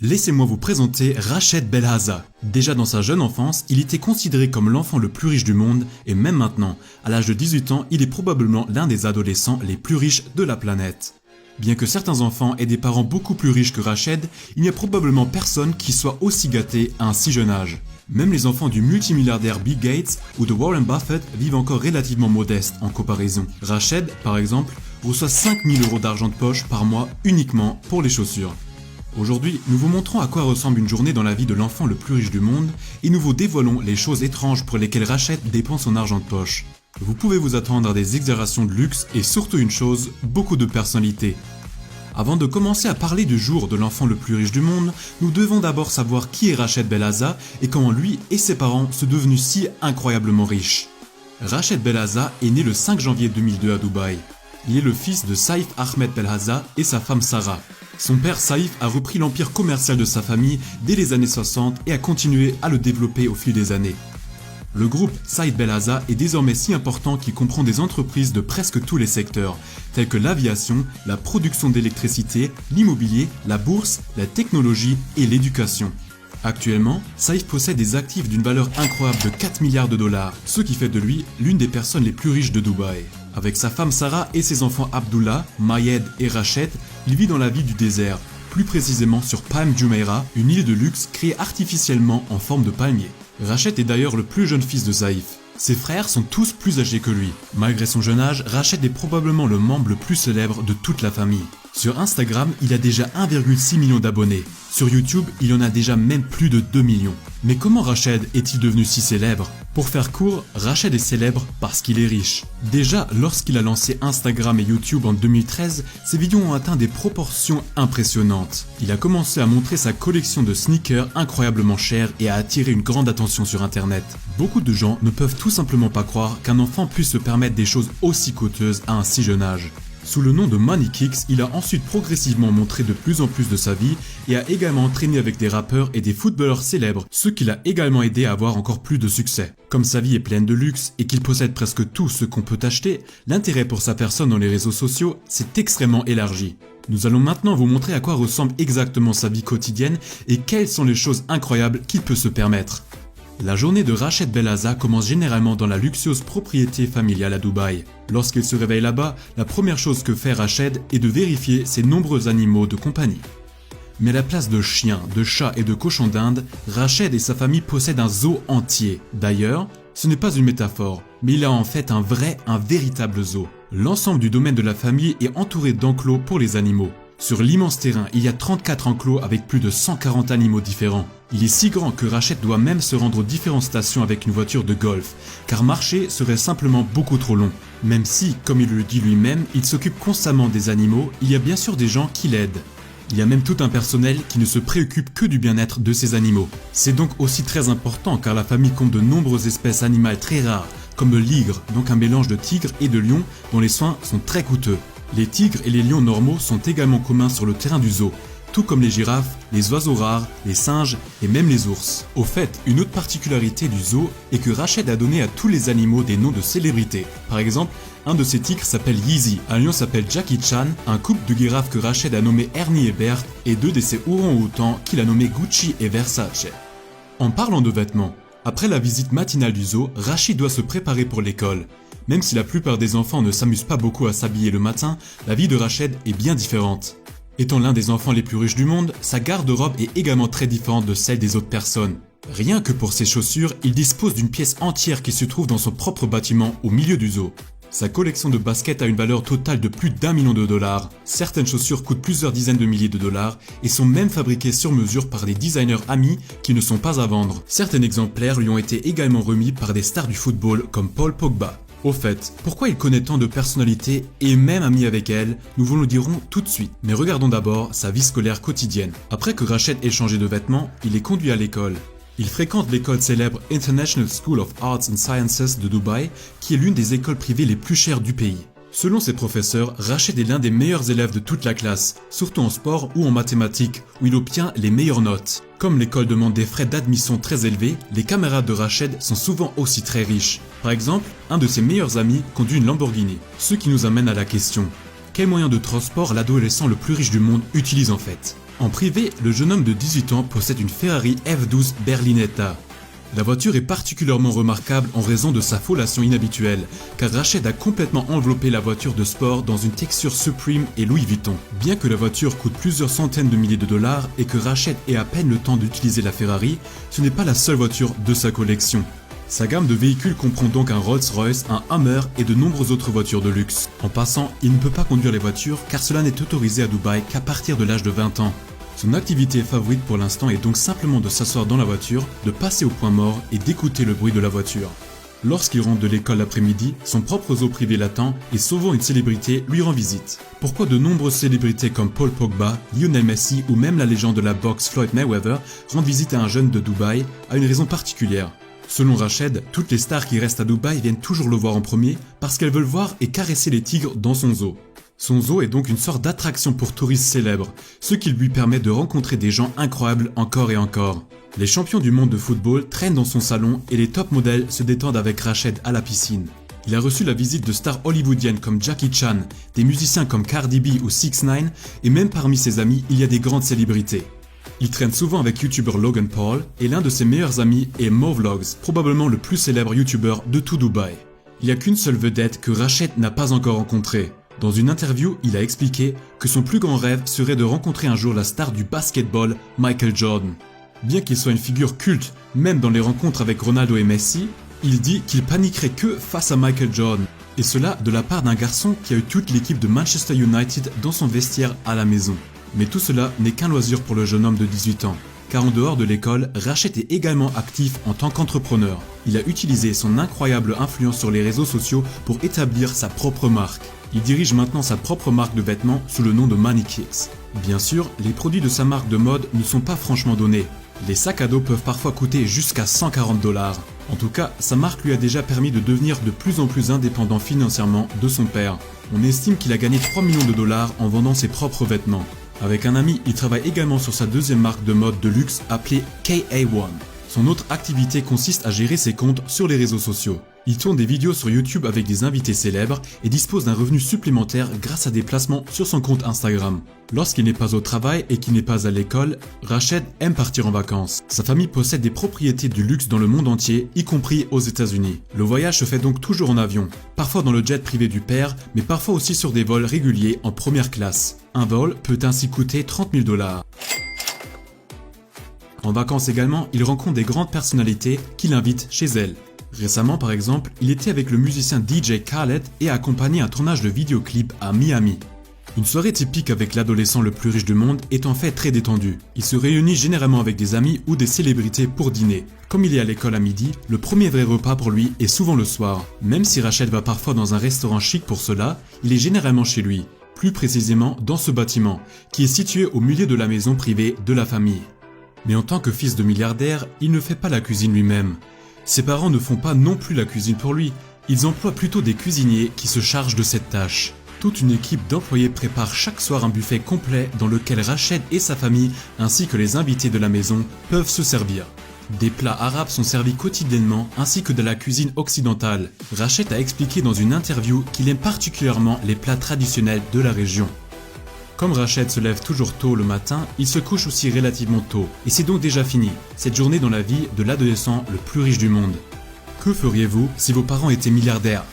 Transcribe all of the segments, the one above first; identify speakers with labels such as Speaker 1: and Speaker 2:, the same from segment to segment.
Speaker 1: Laissez-moi vous présenter Rached Belhaza. Déjà dans sa jeune enfance, il était considéré comme l'enfant le plus riche du monde et même maintenant, à l'âge de 18 ans, il est probablement l'un des adolescents les plus riches de la planète. Bien que certains enfants aient des parents beaucoup plus riches que Rached, il n'y a probablement personne qui soit aussi gâté à un si jeune âge. Même les enfants du multimilliardaire Bill Gates ou de Warren Buffett vivent encore relativement modestes en comparaison. Rached, par exemple, reçoit 5000 € d'argent de poche par mois uniquement pour les chaussures. Aujourd'hui, nous vous montrons à quoi ressemble une journée dans la vie de l'enfant le plus riche du monde et nous vous dévoilons les choses étranges pour lesquelles Rached dépense son argent de poche. Vous pouvez vous attendre à des exagérations de luxe et surtout une chose, beaucoup de personnalité. Avant de commencer à parler du jour de l'enfant le plus riche du monde, nous devons d'abord savoir qui est Rached Belhaza et comment lui et ses parents sont devenus si incroyablement riches. Rached Belhaza est né le 5 janvier 2002 à Dubaï. Il est le fils de Saïf Ahmed Belhaza et sa femme Sarah. Son père Saïf a repris l'empire commercial de sa famille dès les années 60 et a continué à le développer au fil des années. Le groupe Saïf Belhaza est désormais si important qu'il comprend des entreprises de presque tous les secteurs, tels que l'aviation, la production d'électricité, l'immobilier, la bourse, la technologie et l'éducation. Actuellement, Saïf possède des actifs d'une valeur incroyable de 4 milliards de dollars, ce qui fait de lui l'une des personnes les plus riches de Dubaï. Avec sa femme Sarah et ses enfants Abdullah, Mayed et Rached, il vit dans la ville du désert, plus précisément sur Palm Jumeirah, une île de luxe créée artificiellement en forme de palmier. Rached est d'ailleurs le plus jeune fils de Saïf. Ses frères sont tous plus âgés que lui. Malgré son jeune âge, Rached est probablement le membre le plus célèbre de toute la famille. Sur Instagram, il a déjà 1,6 million d'abonnés. Sur YouTube, il en a déjà même plus de 2 millions. Mais comment Rached est-il devenu si célèbre? Pour faire court, Rached est célèbre parce qu'il est riche. Déjà, lorsqu'il a lancé Instagram et YouTube en 2013, ses vidéos ont atteint des proportions impressionnantes. Il a commencé à montrer sa collection de sneakers incroyablement chers et a attiré une grande attention sur internet. Beaucoup de gens ne peuvent tout simplement pas croire qu'un enfant puisse se permettre des choses aussi coûteuses à un si jeune âge. Sous le nom de Money Kicks, il a ensuite progressivement montré de plus en plus de sa vie et a également entraîné avec des rappeurs et des footballeurs célèbres, ce qui l'a également aidé à avoir encore plus de succès. Comme sa vie est pleine de luxe et qu'il possède presque tout ce qu'on peut acheter, l'intérêt pour sa personne dans les réseaux sociaux s'est extrêmement élargi. Nous allons maintenant vous montrer à quoi ressemble exactement sa vie quotidienne et quelles sont les choses incroyables qu'il peut se permettre. La journée de Rached Belhaza commence généralement dans la luxueuse propriété familiale à Dubaï. Lorsqu'il se réveille là-bas, la première chose que fait Rached est de vérifier ses nombreux animaux de compagnie. Mais à la place de chiens, de chats et de cochons d'Inde, Rached et sa famille possèdent un zoo entier. D'ailleurs, ce n'est pas une métaphore, mais il a en fait un véritable zoo. L'ensemble du domaine de la famille est entouré d'enclos pour les animaux. Sur l'immense terrain, il y a 34 enclos avec plus de 140 animaux différents. Il est si grand que Rached doit même se rendre aux différentes stations avec une voiture de golf, car marcher serait simplement beaucoup trop long. Même si, comme il le dit lui-même, il s'occupe constamment des animaux, il y a bien sûr des gens qui l'aident. Il y a même tout un personnel qui ne se préoccupe que du bien-être de ces animaux. C'est donc aussi très important car la famille compte de nombreuses espèces animales très rares, comme le ligre, donc un mélange de tigre et de lion dont les soins sont très coûteux. Les tigres et les lions normaux sont également communs sur le terrain du zoo, tout comme les girafes, les oiseaux rares, les singes et même les ours. Au fait, une autre particularité du zoo est que Rached a donné à tous les animaux des noms de célébrités. Par exemple, un de ses tigres s'appelle Yeezy, un lion s'appelle Jackie Chan, un couple de girafes que Rached a nommé Ernie et Bert et deux de ses orang-outans qu'il a nommés Gucci et Versace. En parlant de vêtements, après la visite matinale du zoo, Rached doit se préparer pour l'école. Même si la plupart des enfants ne s'amusent pas beaucoup à s'habiller le matin, la vie de Rached est bien différente. Étant l'un des enfants les plus riches du monde, sa garde-robe est également très différente de celle des autres personnes. Rien que pour ses chaussures, il dispose d'une pièce entière qui se trouve dans son propre bâtiment au milieu du zoo. Sa collection de baskets a une valeur totale de plus d'1 million de dollars. Certaines chaussures coûtent plusieurs dizaines de milliers de dollars et sont même fabriquées sur mesure par des designers amis qui ne sont pas à vendre. Certains exemplaires lui ont été également remis par des stars du football comme Paul Pogba. Au fait, pourquoi il connaît tant de personnalités et est même ami avec elles, nous vous le dirons tout de suite. Mais regardons d'abord sa vie scolaire quotidienne. Après que Rached ait changé de vêtements, il est conduit à l'école. Il fréquente l'école célèbre International School of Arts and Sciences de Dubaï, qui est l'une des écoles privées les plus chères du pays. Selon ses professeurs, Rached est l'un des meilleurs élèves de toute la classe, surtout en sport ou en mathématiques, où il obtient les meilleures notes. Comme l'école demande des frais d'admission très élevés, les camarades de Rached sont souvent aussi très riches. Par exemple, un de ses meilleurs amis conduit une Lamborghini. Ce qui nous amène à la question, quel moyen de transport l'adolescent le plus riche du monde utilise en fait? En privé, le jeune homme de 18 ans possède une Ferrari F12 Berlinetta. La voiture est particulièrement remarquable en raison de sa foliation inhabituelle, car Rached a complètement enveloppé la voiture de sport dans une texture Supreme et Louis Vuitton. Bien que la voiture coûte plusieurs centaines de milliers de dollars et que Rached ait à peine le temps d'utiliser la Ferrari, ce n'est pas la seule voiture de sa collection. Sa gamme de véhicules comprend donc un Rolls-Royce, un Hummer et de nombreuses autres voitures de luxe. En passant, il ne peut pas conduire les voitures car cela n'est autorisé à Dubaï qu'à partir de l'âge de 20 ans. Son activité favorite pour l'instant est donc simplement de s'asseoir dans la voiture, de passer au point mort et d'écouter le bruit de la voiture. Lorsqu'il rentre de l'école l'après-midi, son propre zoo privé l'attend et souvent une célébrité lui rend visite. Pourquoi de nombreuses célébrités comme Paul Pogba, Lionel Messi ou même la légende de la boxe Floyd Mayweather rendent visite à un jeune de Dubaï a une raison particulière. Selon Rached, toutes les stars qui restent à Dubaï viennent toujours le voir en premier parce qu'elles veulent voir et caresser les tigres dans son zoo. Son zoo est donc une sorte d'attraction pour touristes célèbres, ce qui lui permet de rencontrer des gens incroyables encore et encore. Les champions du monde de football traînent dans son salon et les top modèles se détendent avec Rached à la piscine. Il a reçu la visite de stars hollywoodiennes comme Jackie Chan, des musiciens comme Cardi B ou 6ix9ine et même parmi ses amis il y a des grandes célébrités. Il traîne souvent avec youtubeur Logan Paul et l'un de ses meilleurs amis est Movlogs, probablement le plus célèbre youtubeur de tout Dubaï. Il n'y a qu'une seule vedette que Rached n'a pas encore rencontrée. Dans une interview, il a expliqué que son plus grand rêve serait de rencontrer un jour la star du basketball, Michael Jordan. Bien qu'il soit une figure culte, même dans les rencontres avec Ronaldo et Messi, il dit qu'il paniquerait que face à Michael Jordan. Et cela de la part d'un garçon qui a eu toute l'équipe de Manchester United dans son vestiaire à la maison. Mais tout cela n'est qu'un loisir pour le jeune homme de 18 ans. Car en dehors de l'école, Rached est également actif en tant qu'entrepreneur. Il a utilisé son incroyable influence sur les réseaux sociaux pour établir sa propre marque. Il dirige maintenant sa propre marque de vêtements sous le nom de Manny-Kicks. Bien sûr, les produits de sa marque de mode ne sont pas franchement donnés. Les sacs à dos peuvent parfois coûter jusqu'à 140 $. En tout cas, sa marque lui a déjà permis de devenir de plus en plus indépendant financièrement de son père. On estime qu'il a gagné 3 millions de dollars en vendant ses propres vêtements. Avec un ami, il travaille également sur sa deuxième marque de mode de luxe appelée KA1. Son autre activité consiste à gérer ses comptes sur les réseaux sociaux. Il tourne des vidéos sur YouTube avec des invités célèbres et dispose d'un revenu supplémentaire grâce à des placements sur son compte Instagram. Lorsqu'il n'est pas au travail et qu'il n'est pas à l'école, Rached aime partir en vacances. Sa famille possède des propriétés du luxe dans le monde entier, y compris aux États-Unis. Le voyage se fait donc toujours en avion, parfois dans le jet privé du père, mais parfois aussi sur des vols réguliers en première classe. Un vol peut ainsi coûter 30 000 $. En vacances également, il rencontre des grandes personnalités qui l'invitent chez elles. Récemment par exemple, il était avec le musicien DJ Khaled et a accompagné un tournage de vidéoclip à Miami. Une soirée typique avec l'adolescent le plus riche du monde est en fait très détendue. Il se réunit généralement avec des amis ou des célébrités pour dîner. Comme il est à l'école à midi, le premier vrai repas pour lui est souvent le soir. Même si Rached va parfois dans un restaurant chic pour cela, il est généralement chez lui. Plus précisément dans ce bâtiment, qui est situé au milieu de la maison privée de la famille. Mais en tant que fils de milliardaire, il ne fait pas la cuisine lui-même. Ses parents ne font pas non plus la cuisine pour lui, ils emploient plutôt des cuisiniers qui se chargent de cette tâche. Toute une équipe d'employés prépare chaque soir un buffet complet dans lequel Rached et sa famille, ainsi que les invités de la maison, peuvent se servir. Des plats arabes sont servis quotidiennement ainsi que de la cuisine occidentale. Rached a expliqué dans une interview qu'il aime particulièrement les plats traditionnels de la région. Comme Rached se lève toujours tôt le matin, il se couche aussi relativement tôt. Et c'est donc déjà fini, cette journée dans la vie de l'adolescent le plus riche du monde. Que feriez-vous si vos parents étaient milliardaires?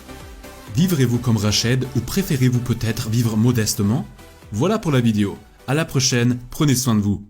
Speaker 1: Vivrez-vous comme Rached ou préférez-vous peut-être vivre modestement? Voilà pour la vidéo. À la prochaine, prenez soin de vous.